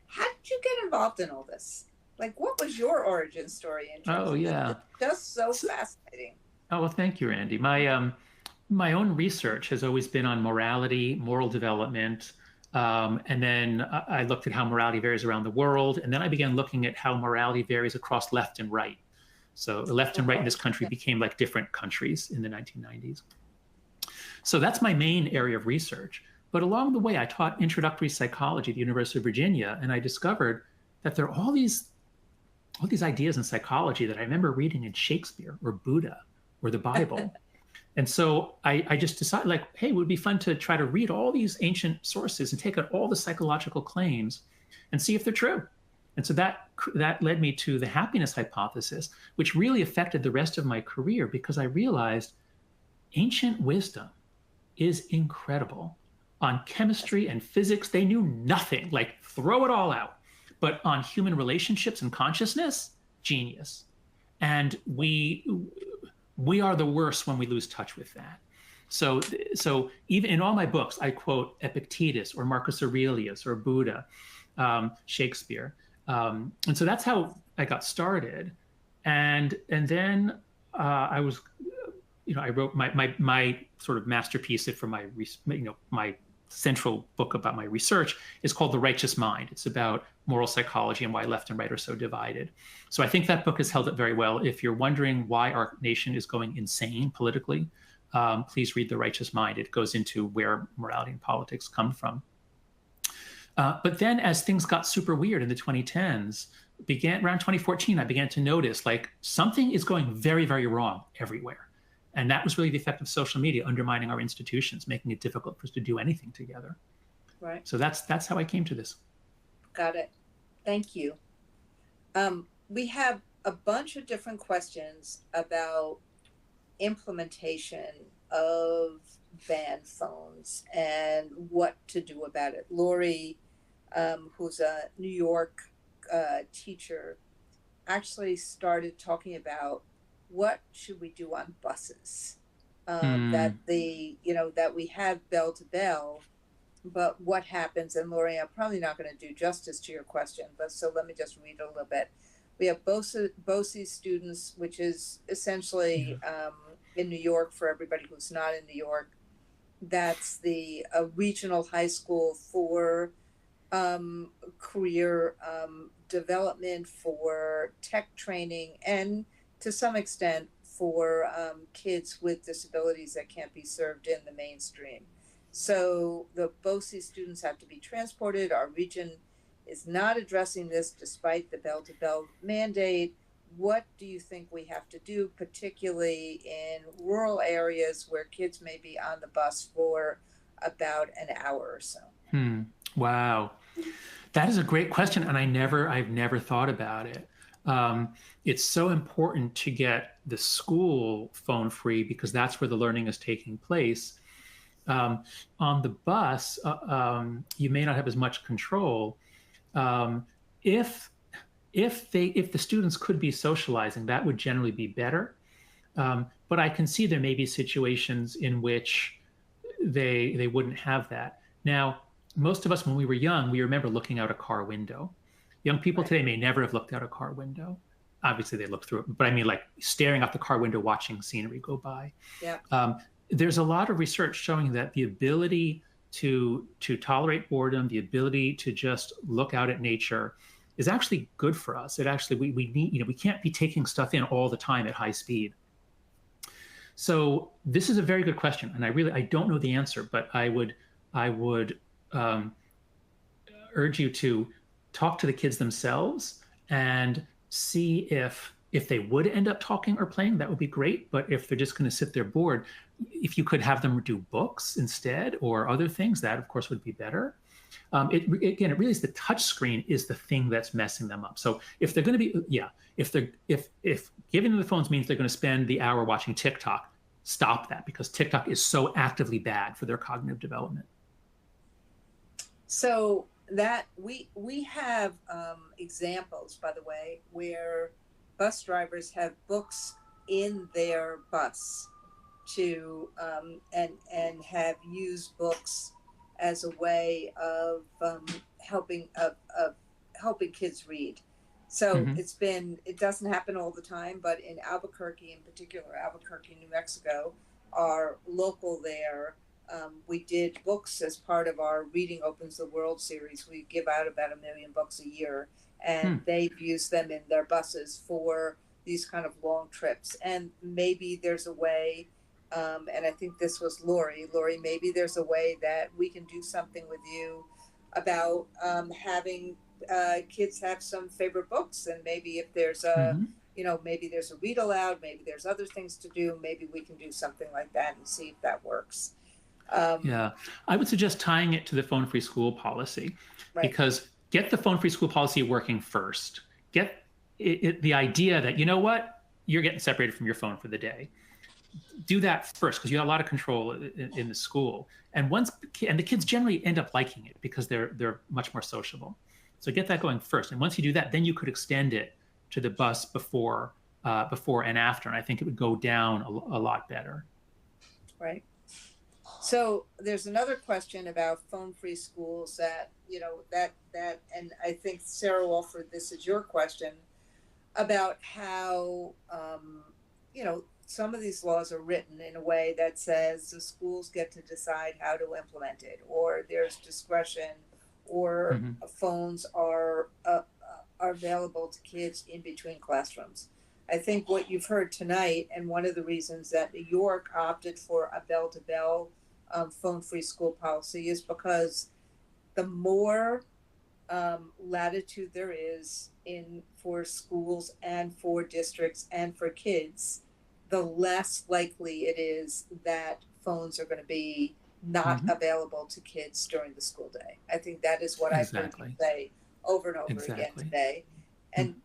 How did you get involved in all this? Like, what was your origin story in terms Oh, of this? yeah. It's just so So, fascinating. oh, well, thank you, Randy. My own research has always been on morality, moral development, and then I looked at how morality varies around the world, and then I began looking at how morality varies across left and right. So the left and right in this country became like different countries in the 1990s. So that's my main area of research. But along the way, I taught introductory psychology at the University of Virginia, and I discovered that there are all these ideas in psychology that I remember reading in Shakespeare or Buddha or the Bible. And so I just decided, like, hey, it would be fun to try to read all these ancient sources and take out all the psychological claims and see if they're true. And so that led me to the happiness hypothesis, which really affected the rest of my career because I realized ancient wisdom is incredible. On chemistry and physics, they knew nothing, like throw it all out. But on human relationships and consciousness, genius. And we are the worst when we lose touch with that. So even in all my books, I quote Epictetus or Marcus Aurelius or Buddha, Shakespeare, and so that's how I got started. And then I was, I wrote my sort of masterpiece for my my central book about my research is called The Righteous Mind. It's about moral psychology and why left and right are so divided. So I think that book has held up very well. If you're wondering why our nation is going insane politically, please read The Righteous Mind. It goes into where morality and politics come from. But then as things got super weird in the 2010s, began around 2014, I began to notice like something is going very, very wrong everywhere. And that was really the effect of social media undermining our institutions, making it difficult for us to do anything together. Right. So that's how I came to this. Got it. Thank you. We have a bunch of different questions about implementation of band phones and what to do about it. Lori, who's a New York teacher, actually started talking about what should we do on buses, that that we have bell to bell, but what happens, and Lori, I'm probably not going to do justice to your question, but so let me just read a little bit. We have BOCES students, which is essentially in New York for everybody who's not in New York. That's the regional high school for career development, for tech training, and to some extent for kids with disabilities that can't be served in the mainstream. So the BOCES students have to be transported. Our region is not addressing this despite the bell-to-bell mandate. What do you think we have to do, particularly in rural areas where kids may be on the bus for about an hour or so? Wow. That is a great question. And I've never thought about it. It's so important to get the school phone free because that's where the learning is taking place. On the bus, you may not have as much control. If the students could be socializing, that would generally be better. But I can see there may be situations in which they wouldn't have that. Now, most of us, when we were young, we remember looking out a car window. Young people today may never have looked out a car window. Obviously, they look through it, but I mean, like staring out the car window, watching scenery go by. Yeah. There's a lot of research showing that the ability to tolerate boredom, the ability to just look out at nature, is actually good for us. It actually we need we can't be taking stuff in all the time at high speed. So this is a very good question, and I don't know the answer, but I would urge you to talk to the kids themselves and see if they would end up talking or playing, that would be great. But if they're just going to sit there bored, if you could have them do books instead or other things, that of course would be better. It really is the touch screen is the thing that's messing them up. So if they're going to be, if giving them the phones means they're going to spend the hour watching TikTok, stop that, because TikTok is so actively bad for their cognitive development. So that we have examples, by the way, where bus drivers have books in their bus to and have used books as a way of helping kids read. So it doesn't happen all the time, but in Albuquerque, in particular, Albuquerque, New Mexico, our local there, we did books as part of our Reading Opens the World series. We give out about 1 million books a year, and they've used them in their buses for these kind of long trips. And maybe there's a way, and I think this was Lori, maybe there's a way that we can do something with you about having kids have some favorite books, and maybe if there's a maybe there's a read aloud, maybe there's other things to do, maybe we can do something like that and see if that works. Yeah, I would suggest tying it to the phone-free school policy, because get the phone-free school policy working first. Get the idea that, you know what, you're getting separated from your phone for the day. Do that first, because you have a lot of control in the school. And the kids generally end up liking it because they're much more sociable. So get that going first. And once you do that, then you could extend it to the bus before and after. And I think it would go down a lot better. Right. So there's another question about phone-free schools that, and I think Sarah Walford, this is your question about how, some of these laws are written in a way that says the schools get to decide how to implement it, or there's discretion, or phones are available to kids in between classrooms. I think what you've heard tonight, and one of the reasons that New York opted for a bell-to-bell phone-free school policy, is because the more latitude there is for schools and for districts and for kids, the less likely it is that phones are going to be not available to kids during the school day. I think that is what I've heard you say over and over again today. And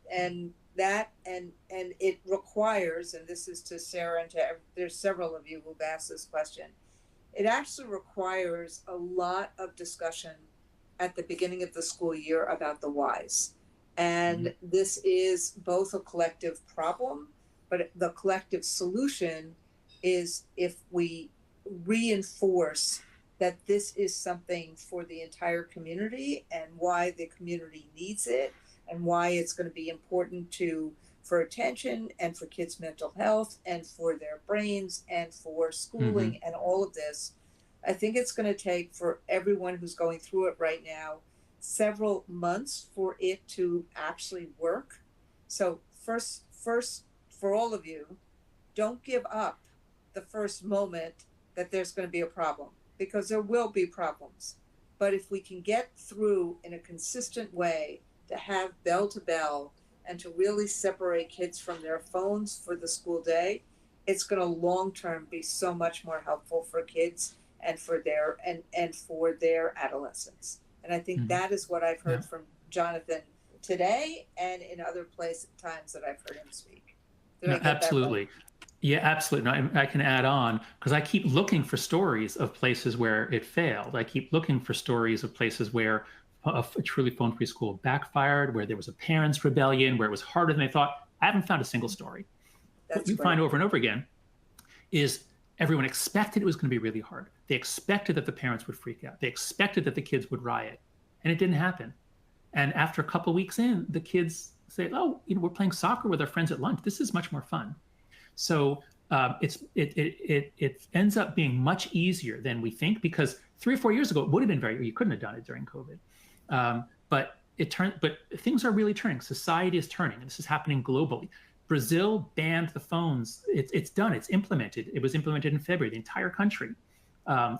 it requires, and this is to Sarah and there's several of you who've asked this question, it actually requires a lot of discussion at the beginning of the school year about the whys. And this is both a collective problem, but the collective solution is if we reinforce that this is something for the entire community and why the community needs it and why it's going to be important for attention and for kids' mental health and for their brains and for schooling and all of this. I think it's going to take, for everyone who's going through it right now, several months for it to actually work. So first, for all of you, don't give up the first moment that there's going to be a problem, because there will be problems. But if we can get through in a consistent way to have bell to bell and to really separate kids from their phones for the school day, it's going to long term be so much more helpful for kids and for their adolescents. And I think that is what I've heard from Jonathan today and in other times that I've heard him speak. Absolutely. Yeah, absolutely. No, I can add on, because I keep looking for stories of places where it failed. I keep looking for stories of places where a truly phone-free school backfired, where there was a parents' rebellion, where it was harder than they thought. I haven't found a single story. What you find over and over again is everyone expected it was going to be really hard. They expected that the parents would freak out. They expected that the kids would riot, and it didn't happen. And after a couple of weeks in, the kids say, "Oh, we're playing soccer with our friends at lunch. This is much more fun." So it ends up being much easier than we think, because 3 or 4 years ago it would have been you couldn't have done it during COVID. But things are really turning. Society is turning, and this is happening globally. Brazil banned the phones. It's done. It's implemented. It was implemented in February. The entire country.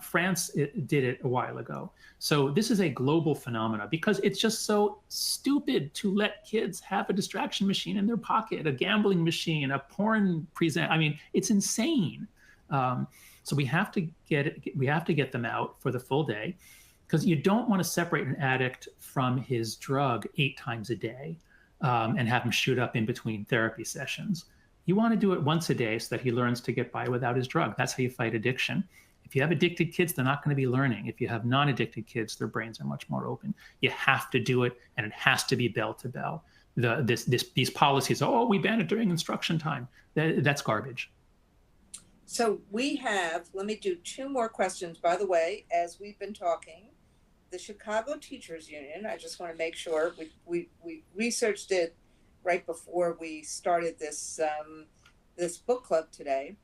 France did it a while ago. So this is a global phenomena, because it's just so stupid to let kids have a distraction machine in their pocket, a gambling machine, a porn I mean, it's insane. So we have to get them out for the full day, because you don't want to separate an addict from his drug 8 times a day and have him shoot up in between therapy sessions. You want to do it once a day so that he learns to get by without his drug. That's how you fight addiction. If you have addicted kids, they're not going to be learning. If you have non-addicted kids, their brains are much more open. You have to do it, and it has to be bell to bell. These policies, we ban it during instruction time. That's garbage. So let me do 2 more questions, by the way, as we've been talking. The Chicago Teachers Union, I just want to make sure we researched it right before we started this book club today.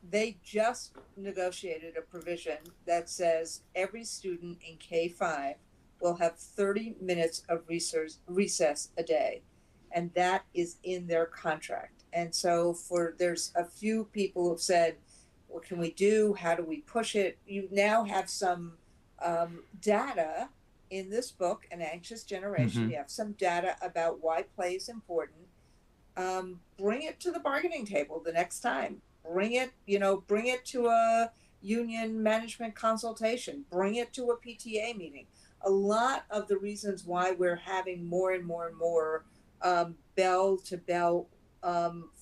They just negotiated a provision that says every student in K-5 will have 30 minutes of recess a day. And that is in their contract. And so there's a few people who've said, what can we do? How do we push it? You now have some data in this book, An Anxious Generation. You have some data about why play is important. Bring it to the bargaining table the next time. Bring it to a union management consultation. Bring it to a PTA meeting. A lot of the reasons why we're having more and more and more bell-to-bell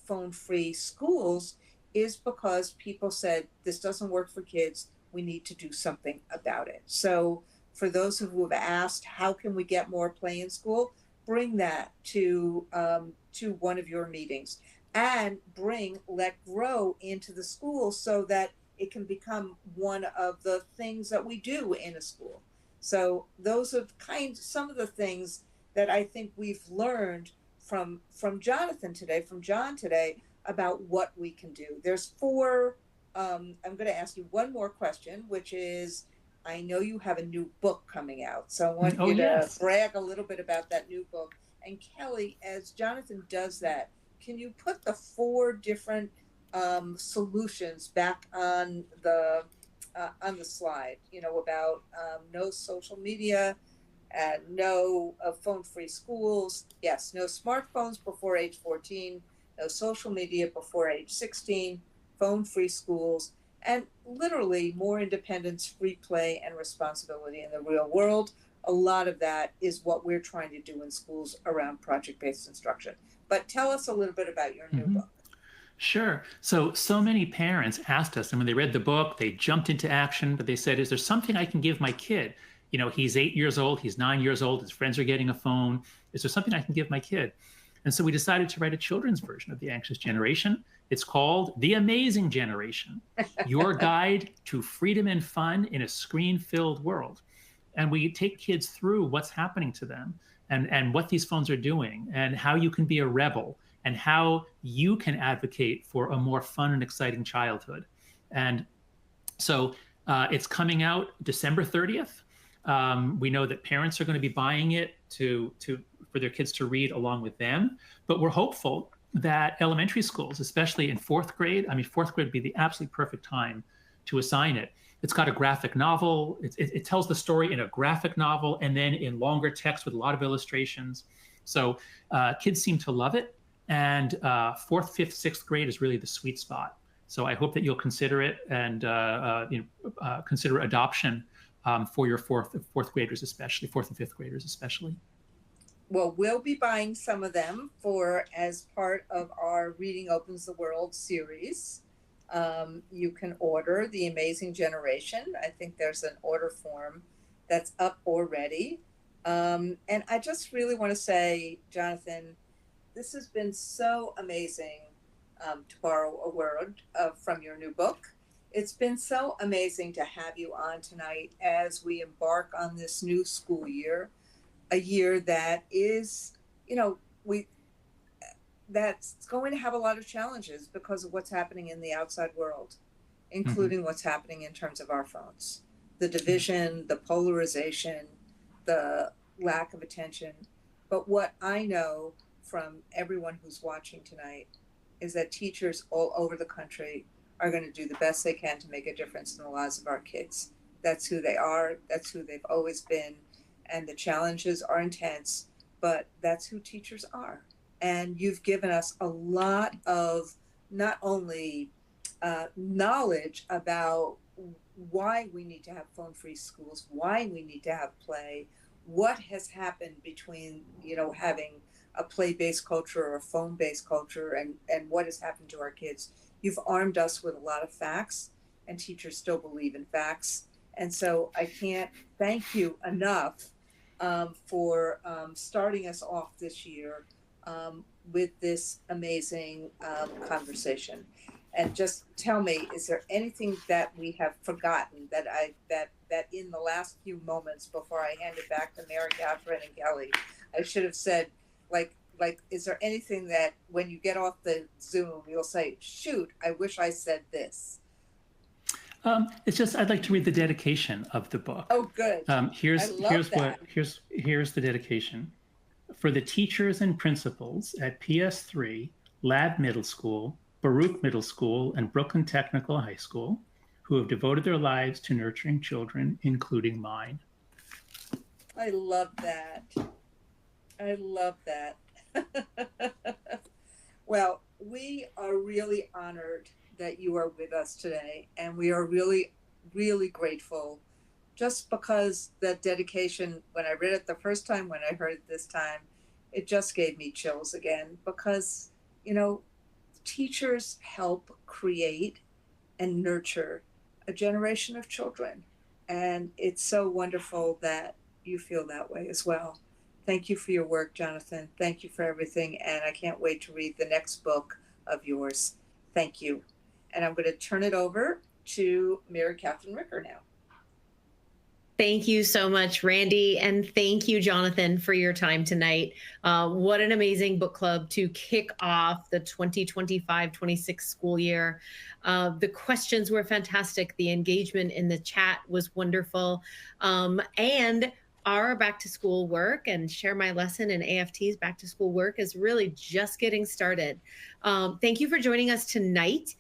phone-free schools is because people said, this doesn't work for kids. We need to do something about it. So for those who have asked, how can we get more play in school? Bring that to one of your meetings, and bring Let Grow into the school so that it can become one of the things that we do in a school. So those are some of the things that I think we've learned from Jonathan today, from John today, about what we can do. There's four. I'm going to ask you one more question, which is, I know you have a new book coming out, so I want you to brag a little bit about that new book. And Kelly, as Jonathan does that, can you put the four different solutions back on the slide? About no social media, no phone-free schools. Yes, no smartphones before age 14, no social media before age 16, phone-free schools, and literally more independence, free play, and responsibility in the real world. A lot of that is what we're trying to do in schools around project-based instruction. But tell us a little bit about your new book. Sure. So many parents asked us, and when they read the book, they jumped into action, but they said, is there something I can give my kid? He's 8 years old, he's 9 years old, his friends are getting a phone. Is there something I can give my kid? And so we decided to write a children's version of The Anxious Generation. It's called The Amazing Generation, Your Guide to Freedom and Fun in a Screen-Filled World. And we take kids through what's happening to them and what these phones are doing and how you can be a rebel and how you can advocate for a more fun and exciting childhood. And so it's coming out December 30th. We know that parents are going to be buying it for their kids to read along with them. But we're hopeful that elementary schools, especially in fourth grade would be the absolutely perfect time to assign it. It's got a graphic novel. It tells the story in a graphic novel and then in longer text with a lot of illustrations. So kids seem to love it. And fourth, fifth, sixth grade is really the sweet spot. So I hope that you'll consider it and consider adoption for your fourth graders, especially fourth and fifth graders, especially. Well, we'll be buying some of them as part of our Reading Opens the World series. You can order The Amazing Generation. I think there's an order form that's up already. And I just really want to say, Jonathan, this has been so amazing, to borrow a word from your new book. It's been so amazing to have you on tonight as we embark on this new school year, a year that is, that's going to have a lot of challenges because of what's happening in the outside world, including what's happening in terms of our phones, the division, the polarization, the lack of attention. But what I know from everyone who's watching tonight is that teachers all over the country are going to do the best they can to make a difference in the lives of our kids. That's who they are. That's who they've always been. And the challenges are intense, but that's who teachers are. And you've given us a lot of not only knowledge about why we need to have phone-free schools, why we need to have play, what has happened between, having a play-based culture or a phone-based culture and what has happened to our kids. You've armed us with a lot of facts, and teachers still believe in facts. And so I can't thank you enough for starting us off this year with this amazing conversation. And just tell me, is there anything that we have forgotten that in the last few moments before I hand it back to Mary Catherine and Kelly, I should have said, like like, is there anything that when you get off the Zoom, you'll say, shoot, I wish I said this? It's just, I'd like to read the dedication of the book. Oh, good. Here's that. here's the dedication. For the teachers and principals at PS3, Lab Middle School, Baruch Middle School, and Brooklyn Technical High School, who have devoted their lives to nurturing children, including mine. I love that. I love that. Well, we are really honored that you are with us today, and we are really, really grateful, just because that dedication, when I read it the first time, when I heard it this time, it just gave me chills again, because, you know, teachers help create and nurture a generation of children. And it's so wonderful that you feel that way as well. Thank you for your work, Jonathan. Thank you for everything. And I can't wait to read the next book of yours. Thank you. And I'm going to turn it over to Mary Catherine Ricker now. Thank you so much, Randi. And thank you, Jonathan, for your time tonight. What an amazing book club to kick off the 2025-26 school year. The questions were fantastic. The engagement in the chat was wonderful. And our back to school work and Share My Lesson and AFT's back to school work is really just getting started. Thank you for joining us tonight.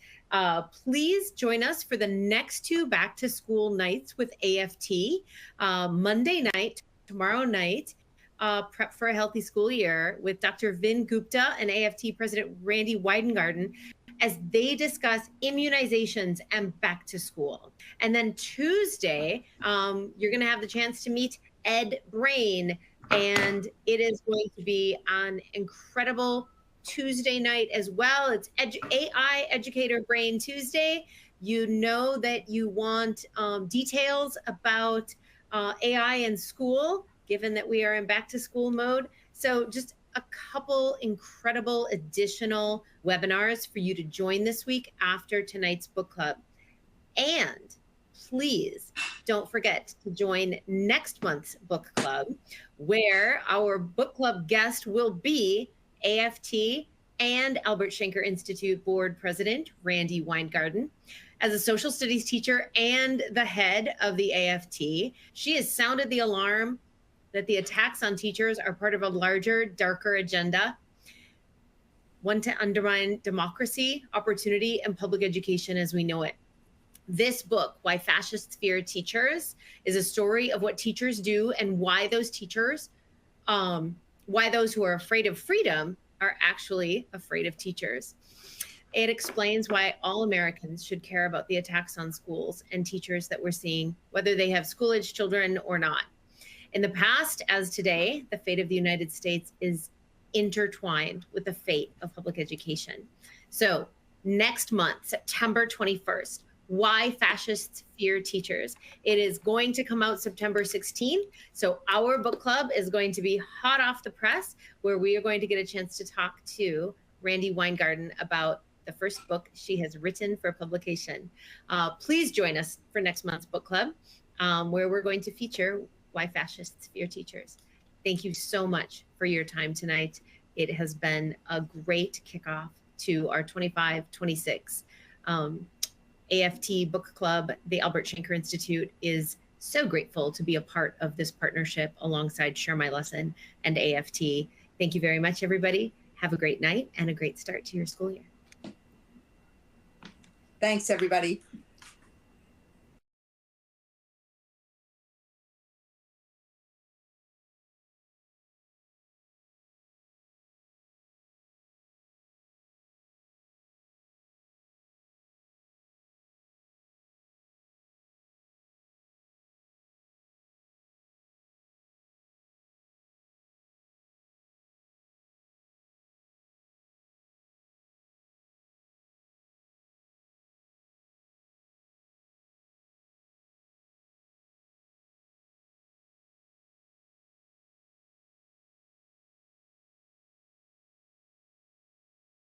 Please join us for the next 2 back to school nights with AFT, Monday night, tomorrow night, Prep for a Healthy School Year with Dr. Vin Gupta and AFT President Randi Weingarten, as they discuss immunizations and back to school. And then Tuesday, you're going to have the chance to meet Ed Brain, and it is going to be an incredible Tuesday night as well. It's AI Educator Brain Tuesday. You know that you want details about AI in school, given that we are in back to school mode. So just a couple incredible additional webinars for you to join this week after tonight's book club. And please don't forget to join next month's book club, where our book club guest will be AFT and Albert Schenker Institute Board President Randi Weingarten. As a social studies teacher and the head of the AFT, she has sounded the alarm that the attacks on teachers are part of a larger, darker agenda, one to undermine democracy, opportunity, and public education as we know it. This book, Why Fascists Fear Teachers, is a story of what teachers do and why those teachers, why those who are afraid of freedom are actually afraid of teachers. It explains why all Americans should care about the attacks on schools and teachers that we're seeing, whether they have school-age children or not. In the past, as today, the fate of the United States is intertwined with the fate of public education. So next month, September 21st, Why Fascists Fear Teachers. It is going to come out September 16th. So our book club is going to be hot off the press, where we are going to get a chance to talk to Randi Weingarten about the first book she has written for publication. Please join us for next month's book club, where we're going to feature Why Fascists Fear Teachers. Thank you so much for your time tonight. It has been a great kickoff to our 25-26 AFT Book Club. The Albert Schenker Institute is so grateful to be a part of this partnership alongside Share My Lesson and AFT. Thank you very much, everybody. Have a great night and a great start to your school year. Thanks, everybody.